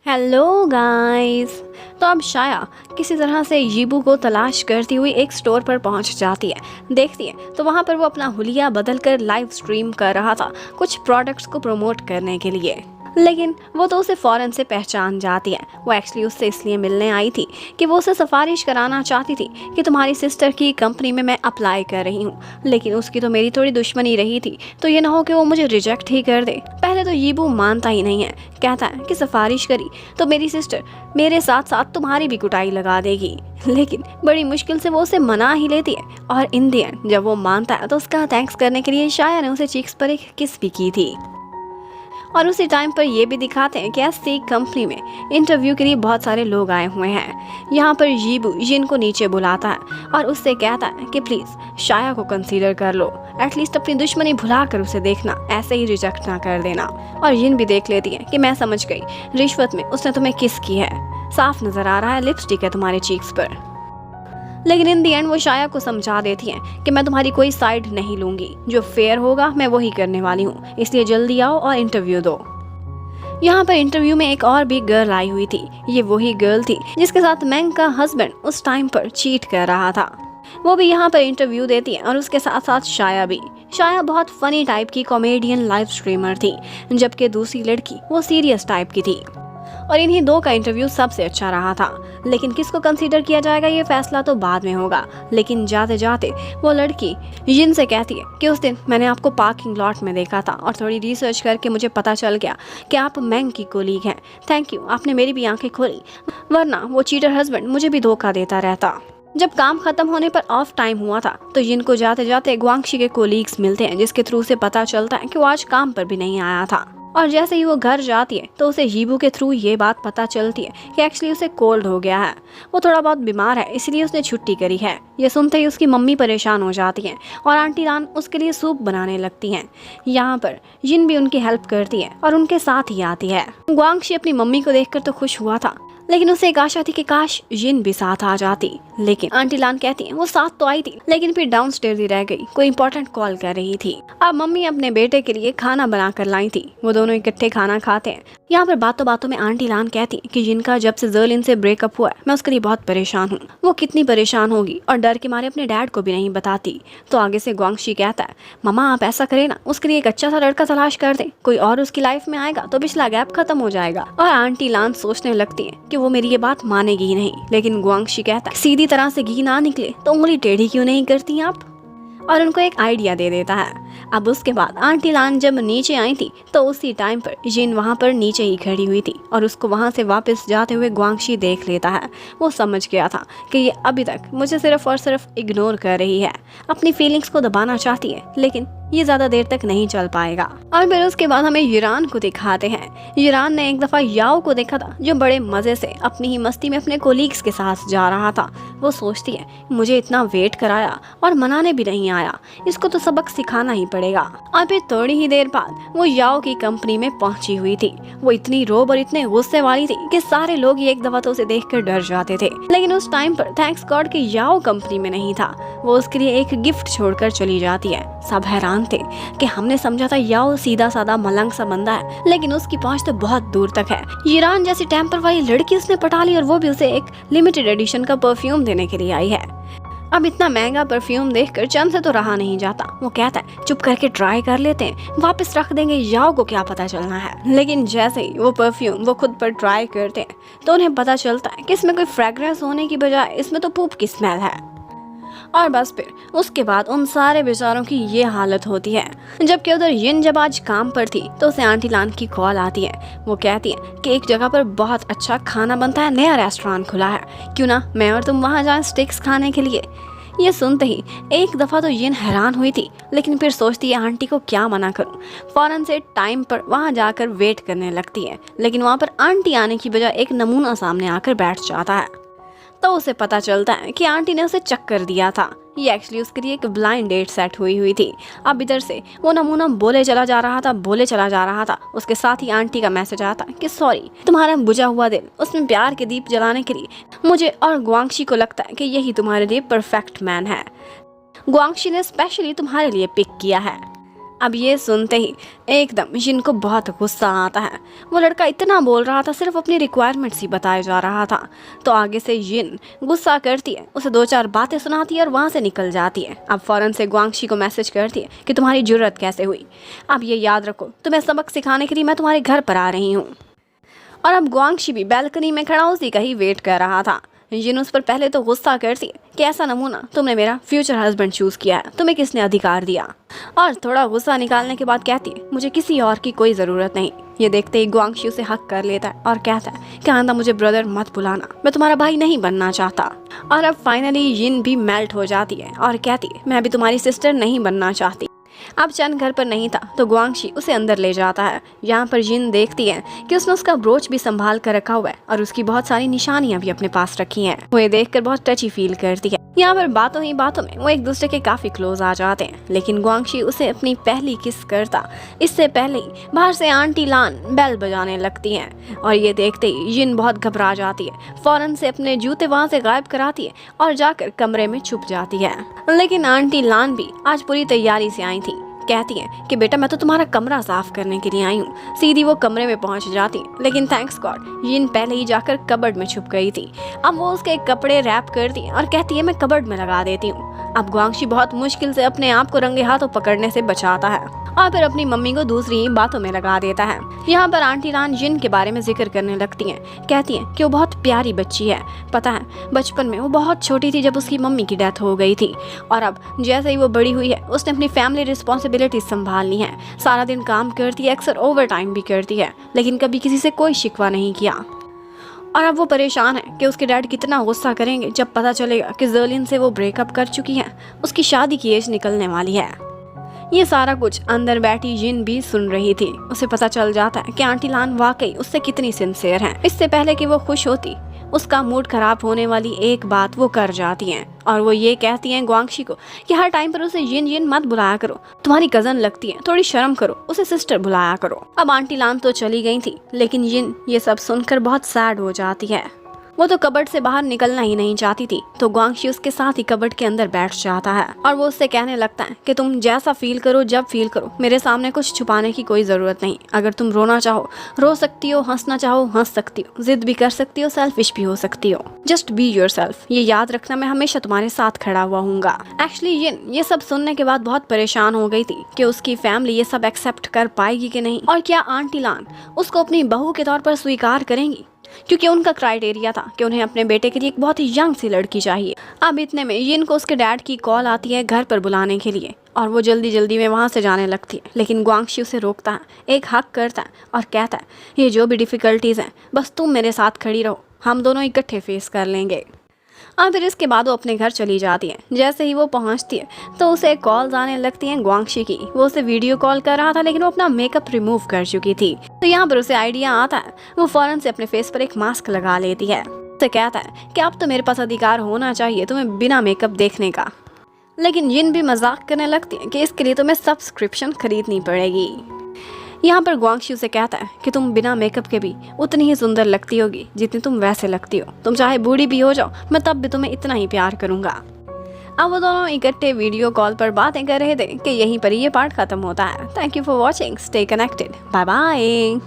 Hello guys. तो अब शाया किसी तरह से यीबू को तलाश करती हुई एक स्टोर पर पहुंच जाती है। देखती है तो वहां पर वो अपना हुलिया बदल कर लाइव स्ट्रीम कर रहा था कुछ प्रोडक्ट्स को प्रमोट करने के लिए। लेकिन वो तो उसे फौरन से पहचान जाती है। वो एक्चुअली उससे इसलिए मिलने आई थी कि वो उसे सिफारिश कराना चाहती थी कि तुम्हारी सिस्टर की कंपनी में मैं अप्लाई कर रही हूँ। लेकिन उसकी तो मेरी थोड़ी दुश्मनी रही थी, तो ये ना हो कि वो मुझे रिजेक्ट ही कर दे। पहले तो यीबू मानता ही नहीं है, कहता है कि सिफारिश करी तो मेरी सिस्टर मेरे साथ साथ तुम्हारी भी कुटाई लगा देगी। लेकिन बड़ी मुश्किल से वो उसे मना ही लेती है और इन द एंड जब वो मानता है तो उसका थैंक्स करने के लिए शाया ने उसे चीक्स पर एक किस भी की थी। और उसी टाइम पर ये भी दिखाते हैं कि ऐसी कंपनी में इंटरव्यू के लिए बहुत सारे लोग आए हुए हैं। यहाँ पर यीबू जिन को नीचे बुलाता है और उससे कहता है कि प्लीज शाया को कंसीडर कर लो, एटलीस्ट अपनी दुश्मनी भुला कर उसे देखना, ऐसे ही रिजेक्ट ना कर देना। और यिन भी देख लेती है कि मैं समझ गई, रिश्वत में उसने तुम्हें किस की है, साफ नजर आ रहा है लिपस्टिक है तुम्हारे चीक्स पर। लेकिन इन दी एंड वो शाया को समझा देती हैं कि मैं तुम्हारी कोई साइड नहीं लूंगी, जो फेयर होगा मैं वही करने वाली हूँ, इसलिए जल्दी आओ और इंटरव्यू दो। यहाँ पर इंटरव्यू में एक और भी गर्ल आई हुई थी। ये वही गर्ल थी जिसके साथ मैंग का हस्बैंड उस टाइम पर चीट कर रहा था। वो भी यहाँ पर इंटरव्यू देती है और उसके साथ साथ शाया भी। शाया बहुत फनी टाइप की कॉमेडियन लाइव स्ट्रीमर थी, जबकि दूसरी लड़की वो सीरियस टाइप की थी। और इन्हीं दो का इंटरव्यू सबसे अच्छा रहा था। लेकिन किसको कंसीडर किया जाएगा ये फैसला तो बाद में होगा। लेकिन जाते जाते वो लड़की जिन से कहती है कि उस दिन मैंने आपको पार्किंग लॉट में देखा था और थोड़ी रिसर्च करके मुझे पता चल गया कि आप मैंग की कोलीग हैं। थैंक यू, आपने मेरी भी आंखें खोली, वरना वो चीटर हस्बैंड मुझे भी धोखा देता रहता। जब काम खत्म होने पर ऑफ टाइम हुआ था तो जिन को जाते जाते ग्वांगशी के कोलीग्स मिलते हैं, जिसके थ्रू से पता चलता है कि वो आज काम पर भी नहीं आया था। और जैसे ही वो घर जाती है तो उसे यीबू के थ्रू ये बात पता चलती है कि एक्चुअली उसे कोल्ड हो गया है, वो थोड़ा बहुत बीमार है, इसलिए उसने छुट्टी करी है। ये सुनते ही उसकी मम्मी परेशान हो जाती हैं और आंटी रान उसके लिए सूप बनाने लगती हैं। यहाँ पर जिन भी उनकी हेल्प करती है और उनके साथ ही आती है। ग्वांगशी अपनी मम्मी को देखकर तो खुश हुआ था, लेकिन उसे एक आशा थी कि काश जिन भी साथ आ जाती। लेकिन आंटी लान कहती है वो साथ तो आई थी, लेकिन फिर डाउनस्टेयर ही रह गई, कोई इंपॉर्टेंट कॉल कर रही थी। अब मम्मी अपने बेटे के लिए खाना बना कर लाई थी, वो दोनों इकट्ठे खाना खाते हैं। यहाँ पर बातों बातों में आंटी लान कहती कि जिनका जब से जर्लिन से ब्रेकअप हुआ है मैं उसके लिए बहुत परेशान हूँ। वो कितनी परेशान होगी और डर के मारे अपने डैड को भी नहीं बताती। तो आगे से ग्वांगशी कहता है ममा आप ऐसा करें ना, उसके लिए एक अच्छा सा लड़का तलाश कर दे, कोई और उसकी लाइफ में आएगा तो पिछला गैप खत्म हो जाएगा। और आंटी लान सोचने लगती है कि वो मेरी ये बात मानेगी ही नहीं। लेकिन ग्वांगशी कहता है सीधी तरह से घी ना निकले तो उंगली टेढ़ी क्यों नहीं करती आप, और उनको एक आइडिया दे देता है। अब उसके बाद आंटी लान जब नीचे आई थी तो उसी टाइम पर जिन वहाँ पर नीचे ही खड़ी हुई थी और उसको वहाँ से वापस जाते हुए ग्वांगशी देख लेता है। वो समझ गया था कि ये अभी तक मुझे सिर्फ और सिर्फ इग्नोर कर रही है, अपनी फीलिंग्स को दबाना चाहती है, लेकिन ये ज्यादा देर तक नहीं चल पाएगा। और फिर उसके बाद हमें यूरान को दिखाते हैं। यूरान ने एक दफा याओ को देखा था जो बड़े मजे से अपनी ही मस्ती में अपने कोलीग्स के साथ जा रहा था। वो सोचती है मुझे इतना वेट कराया और मनाने भी नहीं आया, इसको तो सबक सिखाना ही पड़ेगा। और फिर थोड़ी ही देर बाद वो याओ की कंपनी में पहुंची हुई थी। वो इतनी रोब और इतने गुस्से वाली थी कि सारे लोग एक दफा तो उसे देखकर डर जाते थे। लेकिन उस टाइम पर थैंक्स गॉड कि याओ कंपनी में नहीं था। वो उसके लिए एक गिफ्ट छोड़कर चली जाती है। सब हैरान थे कि हमने समझा था याओ सीधा साधा मलंग सा बंदा है, लेकिन उसकी पहुंच तो बहुत दूर तक है। ईरान जैसी टेम्पर वाली लड़की उसने पटा ली और वो भी उसे एक लिमिटेड एडिशन का परफ्यूम देने के लिए आई है। अब इतना महंगा परफ्यूम देखकर चंद से तो रहा नहीं जाता। वो कहता है चुप करके ट्राई कर लेते हैं, वापस रख देंगे, याओ को क्या पता चलना है। लेकिन जैसे ही वो परफ्यूम वो खुद पर ट्राई करते हैं तो उन्हें पता चलता है कि इसमें कोई फ्रेग्रेंस होने की बजाय इसमें तो पूप की स्मेल है। और बस फिर उसके बाद उन सारे बेचारों की ये हालत होती है। जबकि उधर यिन जब आज काम पर थी तो उसे आंटी लान की कॉल आती है। वो कहती है कि एक जगह पर बहुत अच्छा खाना बनता है, नया रेस्टोरेंट खुला है, क्यों ना मैं और तुम वहाँ जाएं स्टेक्स खाने के लिए। ये सुनते ही एक दफा तो यिन हैरान हुई थी, लेकिन फिर सोचती है आंटी को क्या मना करूं। फौरन से टाइम पर वहाँ जाकर वेट करने लगती है, लेकिन वहाँ पर आंटी आने की बजाय एक नमूना सामने आकर बैठ जाता है। तो उसे पता चलता है कि आंटी ने उसे चक्कर दिया था। ये एक्चुअली उसके लिए एक ब्लाइंड डेट सेट हुई थी। अब इधर से वो नमूना बोले चला जा रहा था। उसके साथ ही आंटी का मैसेज आता कि सॉरी, तुम्हारा बुझा हुआ दिल, उसमें प्यार के दीप जलाने के लिए मुझे और ग्वांगशी को लगता है कि यही तुम्हारे लिए परफेक्ट मैन है। ग्वांगशी ने स्पेशली तुम्हारे लिए पिक किया है। अब ये सुनते ही एकदम जिन को बहुत गुस्सा आता है। वो लड़का इतना बोल रहा था, सिर्फ अपनी रिक्वायरमेंट्स ही बताया जा रहा था। तो आगे से जिन गुस्सा करती है, उसे 2-4 बातें सुनाती है और वहाँ से निकल जाती है। अब फौरन से ग्वांगशी को मैसेज करती है कि तुम्हारी जुर्रत कैसे हुई, अब ये याद रखो तुम्हें सबक सिखाने के लिए मैं तुम्हारे घर पर आ रही हूँ। और अब ग्वांगशी भी बैल्कनी में खड़ा उसी का ही वेट कर रहा था। जिन उस पर पहले तो गुस्सा करती है कि ऐसा नमूना तुमने मेरा फ्यूचर हस्बैंड चूज किया है, तुम्हें किसने अधिकार दिया। और थोड़ा गुस्सा निकालने के बाद कहती है मुझे किसी और की कोई ज़रूरत नहीं। ये देखते ही ग्वांगशी उसे हक कर लेता है और कहता है कि आंदा मुझे ब्रदर मत बुलाना, मैं तुम्हारा भाई नहीं बनना चाहता। और अब फाइनली जिन भी मेल्ट हो जाती है और कहती है मैं भी तुम्हारी सिस्टर नहीं बनना चाहती। अब चंद घर पर नहीं था तो ग्वांगशी उसे अंदर ले जाता है। यहाँ पर जिन देखती है कि उसने उसका ब्रोच भी संभाल कर रखा हुआ है और उसकी बहुत सारी निशानियां भी अपने पास रखी हैं। वो ये देखकर बहुत टची फील करती है। यहाँ पर बातों ही बातों में वो एक दूसरे के काफी क्लोज आ जाते हैं, लेकिन ग्वांगशी उसे अपनी पहली किस करता इससे पहले ही बाहर से आंटी लान बेल बजाने लगती हैं। और ये देखते ही जिन बहुत घबरा जाती है, फौरन से अपने जूते वहाँ से गायब कराती है और जाकर कमरे में छुप जाती है। लेकिन आंटी लान भी आज पूरी तैयारी से आई थी। कहती है कि बेटा मैं तो तुम्हारा कमरा साफ करने के लिए आई हूँ। सीधी वो कमरे में पहुंच जाती है, लेकिन थैंक्स गॉड जिन पहले ही जाकर कबर्ड में छुप गई थी। अब वो उसके कपड़े रैप करती है और कहती है मैं कबर्ड में लगा देती हूँ। अब ग्वांगशी बहुत मुश्किल से अपने आप को रंगे हाथों पकड़ने से बचाता है और फिर अपनी मम्मी को दूसरी ही बातों में लगा देता है। यहाँ पर आंटी लान जिन के बारे में जिक्र करने लगती हैं। कहती हैं कि वो बहुत प्यारी बच्ची है। पता है बचपन में वो बहुत छोटी थी जब उसकी मम्मी की डेथ हो गई थी, और अब जैसे ही वो बड़ी हुई है उसने अपनी फैमिली रिस्पॉन्सिबिलिटी संभालनी है। सारा दिन काम करती है, अक्सर ओवर टाइम भी करती है, लेकिन कभी किसी से कोई शिकवा नहीं किया। और अब वो परेशान है कि उसके डैड कितना गुस्सा करेंगे जब पता चलेगा कि जर्लिन से वो ब्रेकअप कर चुकी है, उसकी शादी की एज निकलने वाली है। ये सारा कुछ अंदर बैठी जिन भी सुन रही थी। उसे पता चल जाता है कि आंटी लान वाकई उससे कितनी सिंसियर है। इससे पहले कि वो खुश होती, उसका मूड खराब होने वाली एक बात वो कर जाती हैं, और वो ये कहती हैं ग्वांगशी को कि हर टाइम पर उसे जिन जिन मत बुलाया करो, तुम्हारी कजन लगती है, थोड़ी शर्म करो, उसे सिस्टर बुलाया करो। अब आंटी लान तो चली गई थी, लेकिन जिन ये सब सुनकर बहुत सैड हो जाती है। वो तो कबर्ड से बाहर निकलना ही नहीं चाहती थी, तो ग्वांगशी उसके साथ ही कबर्ड के अंदर बैठ जाता है और वो उससे कहने लगता है कि तुम जैसा फील करो जब फील करो, मेरे सामने कुछ छुपाने की कोई जरूरत नहीं। अगर तुम रोना चाहो रो सकती हो, हंसना चाहो हंस सकती हो, जिद भी कर सकती हो, सेल्फिश भी हो सकती हो। जस्ट बी योरसेल्फ, ये याद रखना मैं हमेशा तुम्हारे साथ खड़ा हुआ हूँगा। एक्चुअली ये सब सुनने के बाद बहुत परेशान हो गई थी कि उसकी फैमिली ये सब एक्सेप्ट कर पाएगी कि नहीं, और क्या आंटी लान उसको अपनी बहू के तौर पर स्वीकार करेंगी, क्योंकि उनका क्राइटेरिया था कि उन्हें अपने बेटे के लिए एक बहुत ही यंग सी लड़की चाहिए। अब इतने में जिन को उसके डैड की कॉल आती है घर पर बुलाने के लिए, और वो जल्दी जल्दी में वहाँ से जाने लगती है, लेकिन ग्वांगशी उसे रोकता है, एक हक करता है और कहता है ये जो भी डिफ़िकल्टीज़ हैं बस तुम मेरे साथ खड़ी रहो, हम दोनों इकट्ठे फेस कर लेंगे। और फिर इसके बाद वो अपने घर चली जाती है। जैसे ही वो पहुंचती है तो उसे कॉल्स आने लगती हैं ग्वांगशी की। वो उसे वीडियो कॉल कर रहा था, लेकिन वो अपना मेकअप रिमूव कर चुकी थी। तो यहाँ पर उसे आइडिया आता है, वो फौरन से अपने फेस पर एक मास्क लगा लेती है। उसे कहता है कि अब तो मेरे पास अधिकार होना चाहिए तुम्हें बिना मेकअप देखने का। लेकिन जिन भी मजाक करने लगती है कि इसके लिए तुम्हें सब्सक्रिप्शन खरीदनी पड़ेगी। यहाँ पर ग्वांगशी उसे कहता है कि तुम बिना मेकअप के भी उतनी ही सुंदर लगती होगी जितनी तुम वैसे लगती हो, तुम चाहे बूढ़ी भी हो जाओ मैं तब भी तुम्हें इतना ही प्यार करूंगा। अब वो दोनों इकट्ठे वीडियो कॉल पर बातें कर रहे थे कि यहीं पर ये पार्ट खत्म होता है। Thank you for watching, stay connected, bye bye.